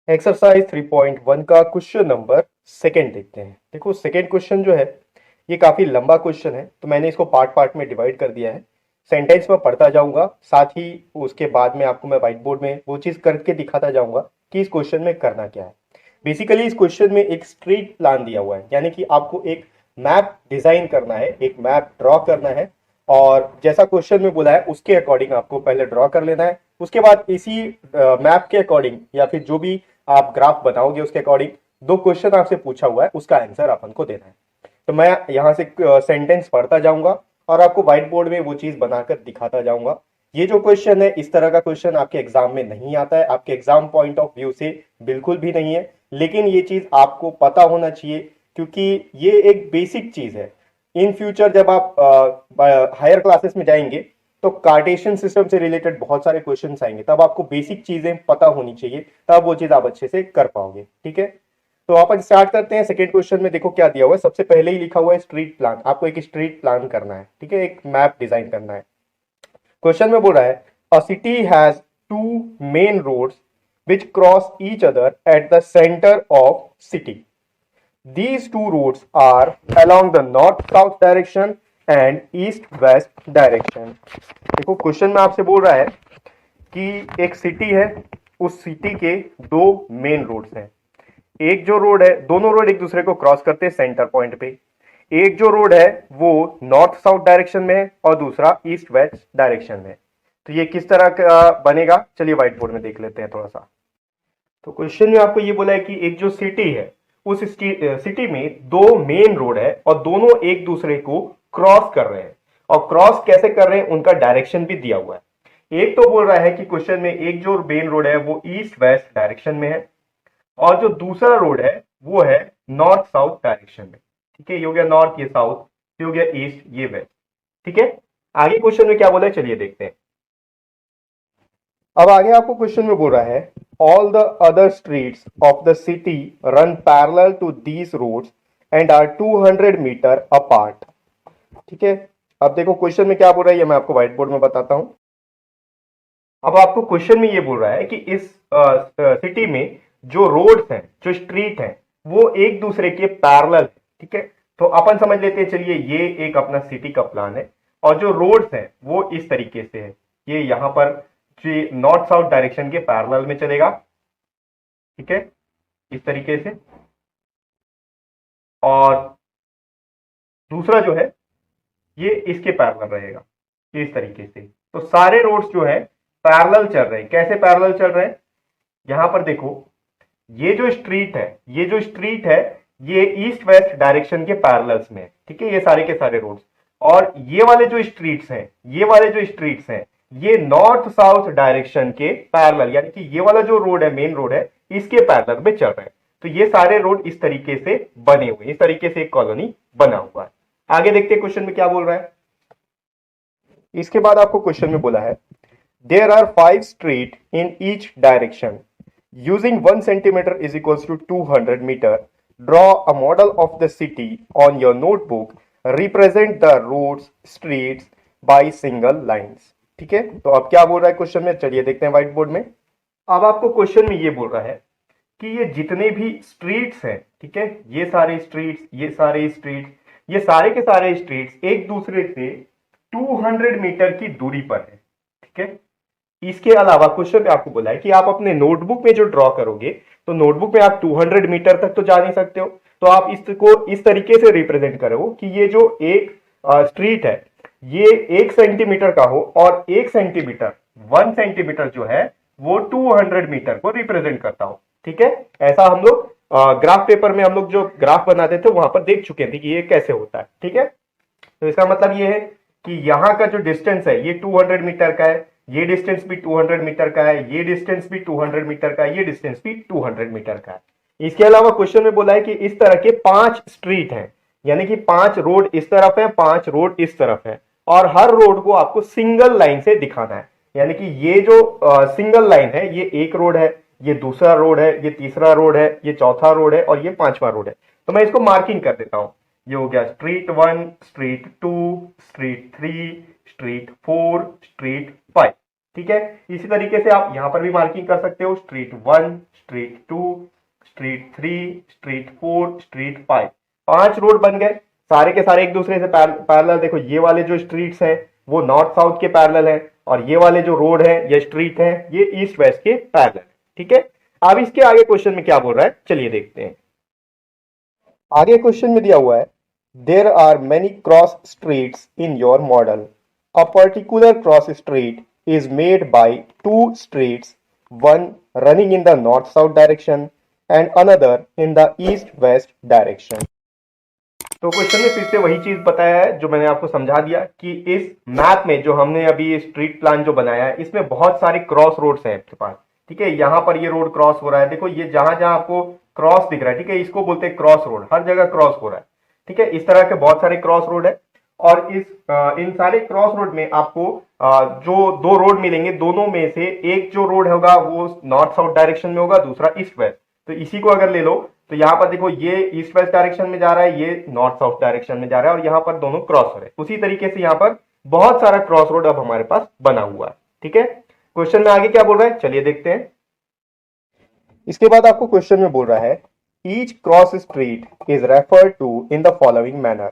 Exercise 3.1 का question number second देखते हैं। देखो सेकंड क्वेश्चन जो है ये काफी लंबा क्वेश्चन है, तो मैंने इसको पार्ट पार्ट में डिवाइड कर दिया है। सेंटेंस में पढ़ता जाऊंगा, साथ ही उसके बाद में आपको मैं व्हाइट बोर्ड में वो चीज करके दिखाता जाऊंगा कि इस क्वेश्चन में करना क्या है। बेसिकली इस क्वेश्चन में एक स्ट्रीट प्लान दिया हुआ है, यानी कि आपको एक मैप डिजाइन करना है, एक मैप ड्रॉ करना है। और जैसा क्वेश्चन में बोला है उसके अकॉर्डिंग आपको पहले ड्रॉ कर लेना है। उसके बाद इसी मैप के अकॉर्डिंग या फिर जो भी आप ग्राफ बनाओगे उसके अकॉर्डिंग दो क्वेश्चन आपसे पूछा हुआ है, उसका आंसर अपन को देना है। तो मैं यहां से सेंटेंस पढ़ता जाऊंगा और आपको व्हाइट बोर्ड में वो चीज बनाकर दिखाता जाऊंगा। ये जो क्वेश्चन है इस तरह का क्वेश्चन आपके एग्जाम में नहीं आता है, आपके एग्जाम पॉइंट ऑफ व्यू से बिल्कुल भी नहीं है, लेकिन ये चीज आपको पता होना चाहिए क्योंकि ये एक बेसिक चीज है। इन फ्यूचर जब आप हायर क्लासेस में जाएंगे तो कार्टेशियन सिस्टम से रिलेटेड बहुत सारे क्वेश्चंस आएंगे, तब आपको बेसिक चीजें पता होनी चाहिए, तब वो चीज आप अच्छे से कर पाओगे। ठीक है, तो अपन स्टार्ट करते हैं। सेकंड क्वेश्चन में देखो क्या दिया हुआ है, सबसे पहले ही लिखा हुआ है स्ट्रीट प्लान। आपको एक स्ट्रीट प्लान करना है, ठीक है, एक मैप डिजाइन करना है। क्वेश्चन में बोल रहा है a city has two main roads which cross each other at the centre of city. These two roads are along the north-south direction and east-west direction. देखो क्वेश्चन में आपसे बोल रहा है कि एक सिटी है, उस सिटी के दो मेन रोड्स हैं। एक जो रोड है, दोनों रोड एक दूसरे को क्रॉस करते हैं सेंटर पॉइंट पे। एक जो रोड है वो नॉर्थ साउथ डायरेक्शन में है और दूसरा ईस्ट वेस्ट डायरेक्शन में। तो ये किस तरह का बनेगा, चलिए व्हाइट बोर्ड में देख लेते हैं थोड़ा सा। तो क्वेश्चन में आपको ये बोला है कि एक जो सिटी है उस सिटी में दो मेन रोड है और दोनों एक दूसरे को क्रॉस कर रहे हैं, और क्रॉस कैसे कर रहे हैं उनका डायरेक्शन भी दिया हुआ है। एक तो बोल रहा है कि क्वेश्चन में एक जो मेन रोड है वो ईस्ट वेस्ट डायरेक्शन में है और जो दूसरा रोड है वो है नॉर्थ साउथ डायरेक्शन में। ठीक है, ये हो गया नॉर्थ, ये साउथ, ये हो गया ईस्ट, ये वेस्ट। ठीक है, आगे क्वेश्चन में क्या बोला है चलिए देखते हैं। अब आगे आपको क्वेश्चन में बोल रहा है all the other streets of the city run parallel to these roads and are 200 metre apart. ठीक है, अब देखो क्वेश्चन में क्या बोल रहा है, ये मैं आपको व्हाइट बोर्ड में बताता हूं। अब आपको क्वेश्चन में ये बोल रहा है कि इस सिटी में जो रोड्स हैं, जो स्ट्रीट हैं, वो एक दूसरे के पैरेलल है। ठीक है, तो अपन समझ लेते हैं, चलिए ये एक अपना सिटी का प्लान है और जो रोड्स हैं वो इस तरीके से है। ये यहां पर नॉर्थ साउथ डायरेक्शन के पैरेलल में चलेगा। ठीक है, इस तरीके से। और दूसरा जो है ये इसके पैरेलल रहेगा, इस तरीके से। तो सारे रोड्स जो है पैरेलल चल रहे हैं। कैसे पैरेलल चल रहे हैं, यहां पर देखो ये जो स्ट्रीट है, ये जो स्ट्रीट है ये ईस्ट वेस्ट डायरेक्शन के पैरेलल्स में है। ठीक है, ये सारे के सारे रोड्स। और ये वाले जो स्ट्रीट्स हैं, ये वाले जो स्ट्रीट्स हैं ये नॉर्थ साउथ डायरेक्शन के पैरेलल, यानी कि ये वाला जो रोड है, मेन रोड है, इसके पैरेलल में चल रहे हैं। तो ये सारे रोड इस तरीके से बने हुए, इस तरीके से एक कॉलोनी बना हुआ है। आगे देखते हैं क्वेश्चन में क्या बोल रहा है। इसके बाद आपको क्वेश्चन में बोला है there are 5 street in each direction using 1 centimetre is equals to 200 metre. Draw a model of the city on your notebook. Represent the roads streets by single lines. ठीक है, तो अब क्या बोल रहा है क्वेश्चन में, चलिए देखते हैं व्हाइट बोर्ड में। अब आपको क्वेश्चन में ये बोल रहा है कि ये जितने भी स्ट्रीट्स हैं, ठीक है, ये सारे स्ट्रीट्स, ये सारे स्ट्रीट्स, ये सारे के सारे स्ट्रीट्स एक दूसरे से 200 मीटर की दूरी पर है। ठीक है, इसके अलावा क्वेश्चन में आपको बोला है कि आप अपने नोटबुक में जो ड्रॉ करोगे तो नोटबुक में आप 200 मीटर तक तो जा नहीं सकते हो, तो आप इसको इस तरीके से रिप्रेजेंट करो कि ये जो एक स्ट्रीट है ये 1 सेंटीमीटर का हो और 1 सेंटीमीटर, 1 सेंटीमीटर जो है वो 200 मीटर को रिप्रेजेंट करता हो। ठीक है, ऐसा हम लोग ग्राफ पेपर में हम लोग जो ग्राफ बनाते थे वहां पर देख चुके थे कि ये कैसे होता है। ठीक है, तो इसका मतलब ये है कि यहां का जो डिस्टेंस है ये 200 मीटर का है, ये डिस्टेंस भी 200 मीटर का है, ये डिस्टेंस भी 200 मीटर का है, ये डिस्टेंस भी 200 मीटर का है। इसके अलावा क्वेश्चन में बोला है कि इस तरह के 5 स्ट्रीट हैं, यानी कि 5 रोड इस तरफ है, 5 रोड इस तरफ है, और हर रोड को आपको सिंगल लाइन से दिखाना है। यानी कि ये जो सिंगल लाइन है ये एक रोड है, ये दूसरा रोड है, ये तीसरा रोड है, ये चौथा रोड है और ये पांचवा रोड है। तो मैं इसको मार्किंग कर देता हूं। ये हो गया street 1, street 2, street 3, street 4, street 5। ठीक है। इसी तरीके से आप यहां पर भी मार्किंग कर सकते हो, street 1, street 2, street 3, street 4, street 5। 5 road बन गए, सारे के सारे एक दूसरे से पैरेलल। देखो ये वाले जो स्ट्रीट्स हैं वो नॉर्थ साउथ के पैरेलल हैं, और ये वाले जो रोड है ये स्ट्रीट है ये ईस्ट वेस्ट के पैरेलल। ठीक है, अब इसके आगे क्वेश्चन में क्या बोल रहा है चलिए देखते हैं। आगे क्वेश्चन में दिया हुआ है, there are many cross streets in your model. A particular cross street is made by two streets, one running in the north-south direction and another in the east-west direction। तो क्वेश्चन में फिर से वही चीज बताया है जो मैंने आपको समझा दिया कि इस मैप में जो हमने अभी स्ट्रीट प्लान जो बनाया है इसमें बहुत सारे क्रॉस रोड्स हैं आपके पास। ठीक है, यहाँ पर ये रोड क्रॉस हो रहा है, देखो ये जहां जहां आपको क्रॉस दिख रहा है, ठीक है, इसको बोलते हैं क्रॉस रोड, हर जगह क्रॉस हो रहा है। ठीक है, इस तरह के बहुत सारे क्रॉस रोड है, और इन सारे क्रॉस रोड में आपको जो दो रोड मिलेंगे, दोनों में से एक जो रोड होगा वो नॉर्थ साउथ डायरेक्शन में होगा, दूसरा ईस्ट वेस्ट। तो इसी को अगर ले लो तो यहाँ पर देखो ये ईस्ट वेस्ट डायरेक्शन में जा रहा है, ये नॉर्थ साउथ डायरेक्शन में जा रहा है, और यहाँ पर दोनों क्रॉस हो रहे हैं। उसी तरीके से यहाँ पर बहुत सारा क्रॉस रोड अब हमारे पास बना हुआ है। ठीक है, क्वेश्चन में आगे क्या बोल रहा है चलिए देखते हैं। इसके बाद आपको क्वेश्चन में बोल रहा है, each cross street is referred to in the following manner.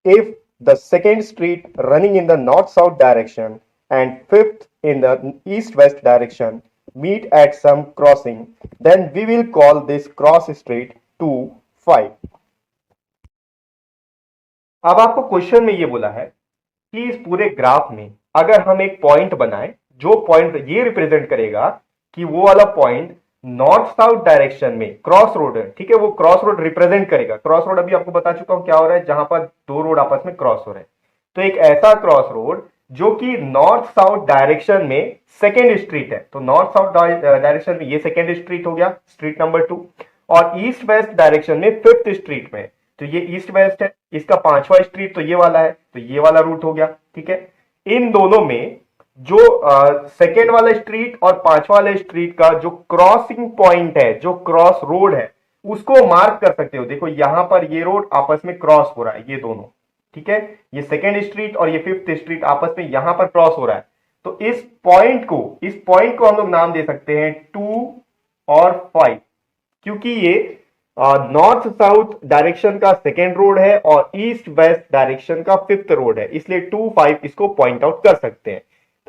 If the second street running in the north-south direction and fifth in the east-west direction meet at some crossing, then we will call this cross street 2, 5। अब आपको question में ये बोला है कि इस पूरे graph में अगर हम एक पॉइंट बनाएं, जो पॉइंट ये रिप्रेजेंट करेगा कि वो वाला पॉइंट नॉर्थ साउथ डायरेक्शन में क्रॉस रोड है। ठीक है, वो क्रॉस रोड रिप्रेजेंट करेगा। क्रॉस रोड अभी आपको बता चुका हूं क्या हो रहा है, जहां पर दो रोड आपस में क्रॉस हो रहे हैं। तो एक ऐसा क्रॉस रोड जो कि नॉर्थ साउथ डायरेक्शन में सेकेंड स्ट्रीट है, तो नॉर्थ साउथ डायरेक्शन में ये सेकेंड स्ट्रीट हो गया, स्ट्रीट नंबर 2, और ईस्ट वेस्ट डायरेक्शन में फिफ्थ स्ट्रीट में, तो ये ईस्ट वेस्ट है, इसका 5वां स्ट्रीट तो ये वाला है, तो ये वाला रूट हो गया। ठीक है, इन दोनों में जो सेकेंड वाला स्ट्रीट और 5वां वाले स्ट्रीट का जो क्रॉसिंग पॉइंट है, जो क्रॉस रोड है, उसको मार्क कर सकते हो। देखो यहां पर ये रोड आपस में क्रॉस हो रहा है, ये दोनों। ठीक है, ये सेकेंड स्ट्रीट और ये फिफ्थ स्ट्रीट आपस में यहां पर क्रॉस हो रहा है, तो इस पॉइंट को हम लोग नाम दे सकते हैं 2 और 5, क्योंकि ये नॉर्थ साउथ डायरेक्शन का सेकेंड रोड है और ईस्ट वेस्ट डायरेक्शन का फिफ्थ रोड है, इसलिए 2, 5 इसको पॉइंट आउट कर सकते हैं।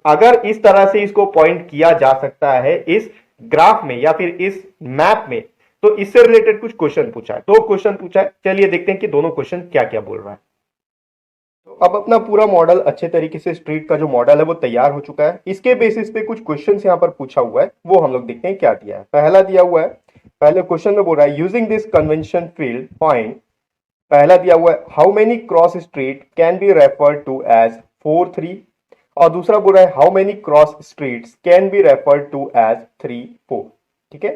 अगर इस तरह से इसको पॉइंट किया जा सकता है इस ग्राफ में या फिर इस मैप में, तो इससे रिलेटेड कुछ क्वेश्चन पूछा है, दो क्वेश्चन पूछा है। चलिए देखते हैं कि दोनों क्वेश्चन क्या क्या बोल रहा है। तो अब अपना पूरा मॉडल अच्छे तरीके से स्ट्रीट का जो मॉडल है वो तैयार हो चुका है। इसके बेसिस पे कुछ क्वेश्चन यहाँ पर पूछा हुआ है, वो हम लोग देखते हैं क्या दिया है। पहला दिया हुआ है, पहले क्वेश्चन में बोल रहा है using this convention field find. पहला दिया हुआ है how many cross street can be referred to as 4, 3, और दूसरा बोल रहा है how many cross streets can be referred to as 3, 4। ठीक है,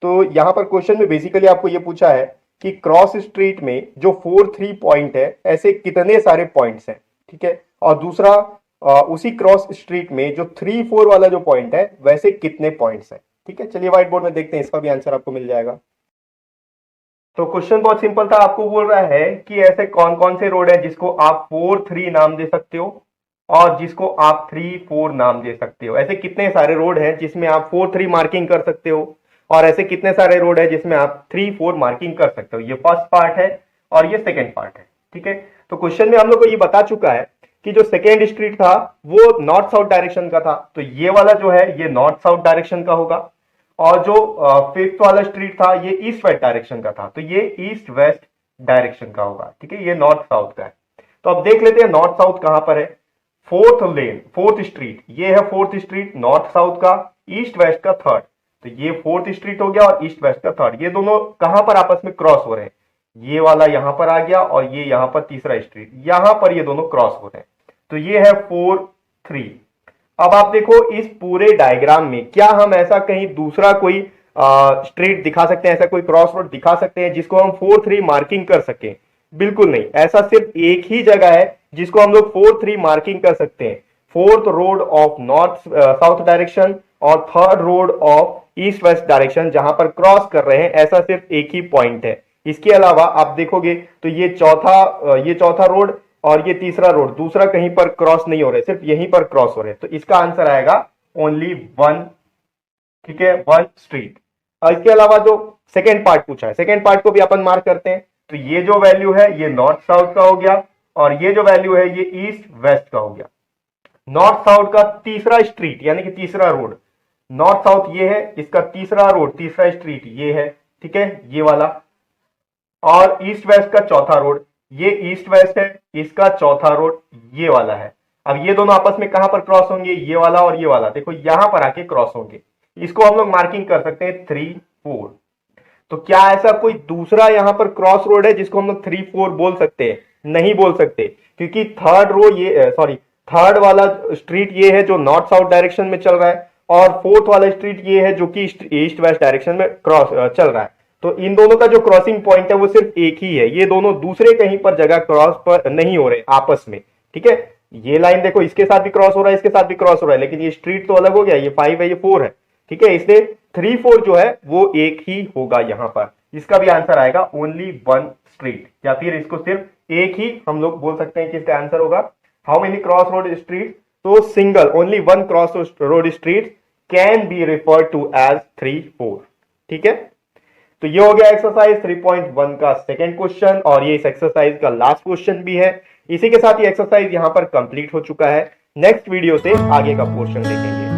तो यहां पर क्वेश्चन में बेसिकली आपको ये पूछा है कि क्रॉस स्ट्रीट में जो 4, 3 पॉइंट है, ऐसे कितने सारे पॉइंट्स हैं। ठीक है, और दूसरा उसी क्रॉस स्ट्रीट में जो 3, 4 वाला जो पॉइंट है वैसे कितने पॉइंट्स हैं। ठीक है, चलिए व्हाइट बोर्ड में देखते हैं, इसका भी आंसर आपको मिल जाएगा। तो क्वेश्चन बहुत सिंपल था, आपको बोल रहा है कि ऐसे कौन कौन से रोड है जिसको आप 4, 3 नाम दे सकते हो और जिसको आप 3, 4 नाम दे सकते हो। ऐसे कितने सारे रोड हैं जिसमें आप 4, 3 मार्किंग कर सकते हो, और ऐसे कितने सारे रोड है जिसमें आप 3, 4 मार्किंग कर सकते हो। ये फर्स्ट पार्ट है और ये सेकेंड पार्ट है। ठीक है, तो क्वेश्चन में हम लोग को ये बता चुका है कि जो सेकेंड स्ट्रीट था वो नॉर्थ साउथ डायरेक्शन का था, तो ये वाला जो है ये नॉर्थ साउथ डायरेक्शन का होगा, और जो फिफ्थ वाला स्ट्रीट था ये ईस्ट वेस्ट डायरेक्शन का था, तो ये ईस्ट वेस्ट डायरेक्शन का होगा। ठीक है, ये नॉर्थ साउथ का है। तो अब देख लेते हैं नॉर्थ साउथ कहां पर है। फोर्थ स्ट्रीट, ये है फोर्थ स्ट्रीट नॉर्थ साउथ का, ईस्ट वेस्ट का थर्ड, तो ये फोर्थ स्ट्रीट हो गया और ईस्ट वेस्ट का थर्ड। ये दोनों कहां पर आपस में क्रॉस हो रहे हैं, ये वाला यहां पर आ गया और ये यहां पर तीसरा स्ट्रीट, यहां पर ये दोनों क्रॉस हो रहे हैं, तो ये है 4, 3। अब आप देखो इस पूरे डायग्राम में क्या हम ऐसा कहीं दूसरा कोई स्ट्रीट दिखा सकते हैं, ऐसा कोई क्रॉस रोड दिखा सकते हैं जिसको हम 4, 3 मार्किंग कर सकें? बिल्कुल नहीं, ऐसा सिर्फ एक ही जगह है जिसको हम लोग 4, 3 मार्किंग कर सकते हैं, fourth road of north south direction और third road of east west direction, जहां पर क्रॉस कर रहे हैं, ऐसा सिर्फ एक ही पॉइंट है। इसके अलावा आप देखोगे तो ये चौथा रोड और ये तीसरा रोड दूसरा कहीं पर क्रॉस नहीं हो रहे, सिर्फ यहीं पर क्रॉस हो रहे हैं, तो इसका आंसर आएगा ओनली वन, ठीक है, वन स्ट्रीट। और इसके अलावा जो सेकेंड पार्ट पूछा है, सेकेंड पार्ट को भी अपन मार्क करते हैं। तो ये जो वैल्यू है ये नॉर्थ साउथ का हो गया, और ये जो वैल्यू है ये ईस्ट वेस्ट का हो गया। नॉर्थ साउथ का तीसरा स्ट्रीट यानी कि तीसरा रोड, नॉर्थ साउथ ये है, इसका तीसरा रोड, तीसरा स्ट्रीट ये है, ठीक है, ये वाला। और ईस्ट वेस्ट का चौथा रोड, ये ईस्ट वेस्ट है, इसका चौथा रोड ये वाला है। अब ये दोनों आपस में कहां पर क्रॉस होंगे, ये वाला और ये वाला, देखो यहां पर आके क्रॉस होंगे। इसको हम लोग मार्किंग कर सकते हैं 3, 4। तो क्या ऐसा कोई दूसरा यहां पर क्रॉस रोड है जिसको हम लोग 3, 4 बोल सकते हैं? नहीं बोल सकते, क्योंकि थर्ड वाला स्ट्रीट ये है जो नॉर्थ साउथ डायरेक्शन में चल रहा है, और फोर्थ वाला स्ट्रीट ये है जो कि ईस्ट वेस्ट डायरेक्शन में क्रॉस चल रहा है। तो इन दोनों का जो क्रॉसिंग पॉइंट है वो सिर्फ एक ही है, ये दोनों दूसरे कहीं पर जगह क्रॉस पर नहीं हो रहे आपस में, ठीक है। ये लाइन देखो इसके साथ भी क्रॉस हो रहा है, इसके साथ भी क्रॉस हो रहा है, लेकिन ये स्ट्रीट तो अलग हो गया, ये 5 है, ये 4 है, ठीक है। इसलिए 3, 4 जो है वो एक ही होगा यहां पर। इसका भी आंसर आएगा ओनली वन स्ट्रीट, या फिर इसको सिर्फ एक ही हम लोग बोल सकते हैं कि इसका आंसर होगा how many cross road street. तो single, only one cross road street can be referred to as 3, 4, ठीक है। तो ये हो गया एक्सरसाइज 3.1 का सेकंड क्वेश्चन, और ये इस एक्सरसाइज का लास्ट क्वेश्चन भी है। इसी के साथ ये एक्सरसाइज यहां पर कंप्लीट हो चुका है। नेक्स्ट वीडियो से आगे का पोर्शन देखेंगे।